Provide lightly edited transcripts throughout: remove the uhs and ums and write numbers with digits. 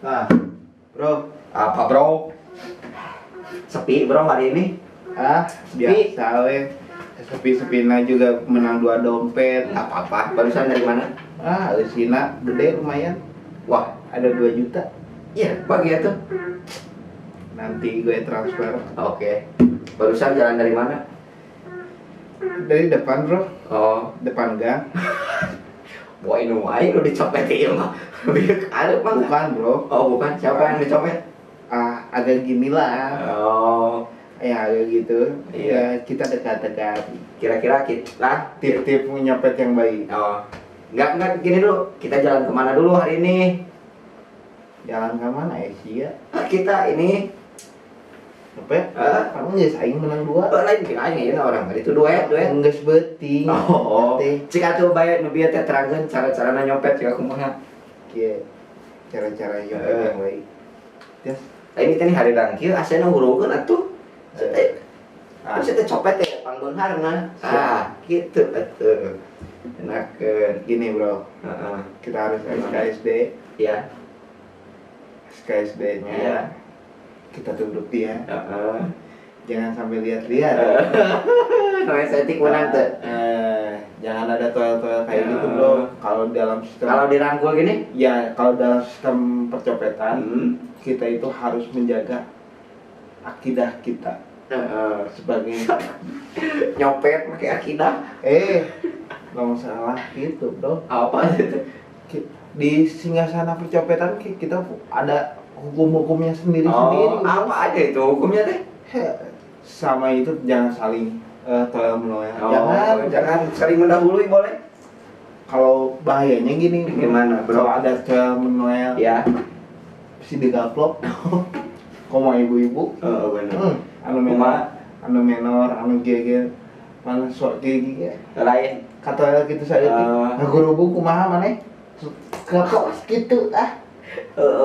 Nah, bro, Apa bro? Sepi bro hari ini? Sepi. biasa weh. Sepi-sepina juga menang 2 dompet. Apa-apa? Barusan dari mana? Sina gede lumayan. Wah, Ada 2 juta. iya pagi ya tuh. Nanti gue transfer. Oke. Barusan jalan dari mana? Dari depan, bro. Oh, Depan gang. wah ini wae lu dicopetin mah. Lebih ada mah. Bukan, bro. Oh, bukan. Siapa yang dicopet? Agak gini lah. Oh, Ya, agak gitu. Iya. Ya, kita dekat-dekat. kira-kira kita Tip-tip nyopet yang baik. Oh, enggak gini dulu. Kita jalan kemana dulu hari ini? Jalan ke mana ya, sih ya? Kita ini Nyopet? Kamu nggak saing menang 2? lain kira ya orang tadi itu duet. Enggak sebeting. Oh, cik atuh bae nu bieu teh terangkeun cara-carana nyopet cik kumaha. Iya. Cara-cara nyopet yang baik. Yes. Ini teh hari kieu asena hurukeun atuh. Ah. Terus teh copet teh pangbeunharna. Gitu atuh. Enakeun. Gini, bro. Heeh. Kita harus SKSD. Iya. SKSD-nya Iya. kita tunduk dia. Heeh. Jangan sampai lihat-lihat. No estetik menang teh. Jangan ada toel-toel kayak gitu, bro. Kalau dalam sistem Kalau dirangkul gini, ya, kalau dalam sistem percopetan, kita itu harus menjaga akidah kita sebagai nyopet pakai akidah. nggak masalah gitu, bro. Apa itu? Di singgasana percopetan kita ada hukum-hukumnya sendiri-sendiri. Apa aja itu hukumnya teh? Sama itu jangan saling toel menolong. Jangan saling mendahului boleh. Kalau bahayanya gini, Gimana, bro? kalau ada toel menolong Ya. si digaplok. Koma ibu-ibu. Oh benar. Anu menor, anu gege, mana sok gege. Lain. Kata gitu saya guru buku kumaha maneh? Gaplok gitu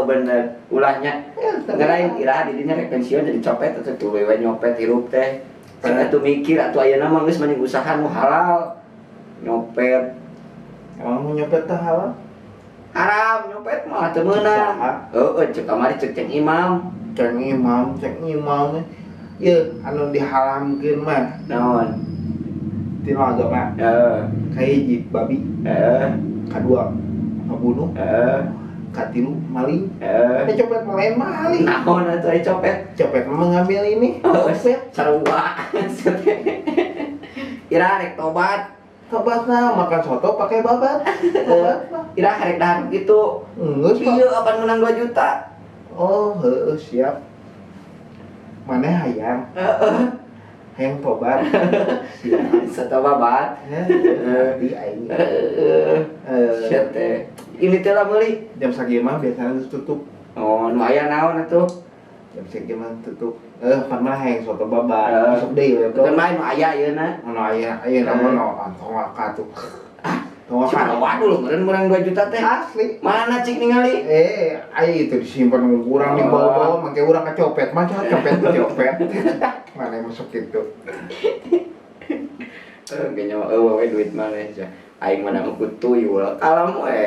Bener. Ulahnya. Ngelain iraha di dinya rek pensiun jadi copet atau tuh wewe nyopet hirup teh. Saya tuh mikir atuh ayeuna mah geus mending usaha nu halal. Nyopet Emang mau nyopet teh halal? haram, nyopet mah teu meunang. Cek kamari cek imam. Cek imam. Ya, anu diharamkeun mah Naon? tina agama. Kayak hiji babi, kadua ngabunuh, katilu maling. Copet mah lain maling. Naon atuh ai copet? Copet mah mengambil ini. Sarua. Ira rek tobat. Tobatna makan soto pakai babat. Ira rek dahar gitu. Geus, Pak. Ieu apan menang 2 juta. Oh, siap. Maneh hayang. Hayang tobat. Siap. Satobabat. Di aing. Shit teh. Ini teh lah meuli. Jam sakieu mah biasana geus tutup. Oh, nu aya naon atuh? Jam sakieu mah tutup. Pan mah hayang soto babat. Masuk deui we, Bukan bro. main nu aya ayeuna. Anu aya nama tongak atuh. Cuma waduh meureun menang 2 juta teh. Asli. Mana cik ningali? Aya itu disimpan kurang di bawah, make urang kacopet, mah copet kacopet. Mana masuk itu. Kayaknya we duit mana aja. Aing mana tuyul kalam we.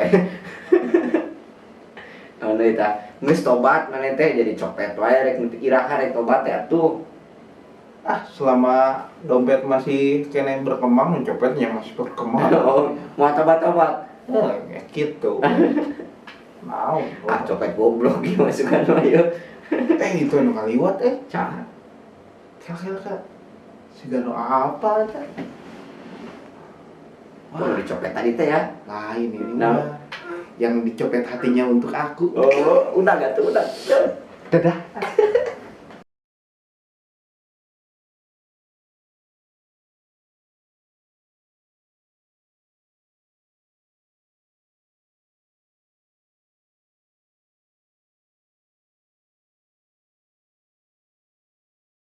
Anu eta, geus tobat maneh teh jadi copet wae rek iraha rek tobat teh atuh. Selama dompet masih kena berkembang, mencopetnya masih berkembang. Mau tobat-tobat. Ya gitu. Mau. Copet goblok ieu masukan ayo. Itu anu kaliwat Cah. Kira-kira sigano apa aja? Wah, dicopet tadi teh ya. Lain ini Nah. mah. Yang dicopet hatinya untuk aku. Udah gak tuh, udah. Dadah.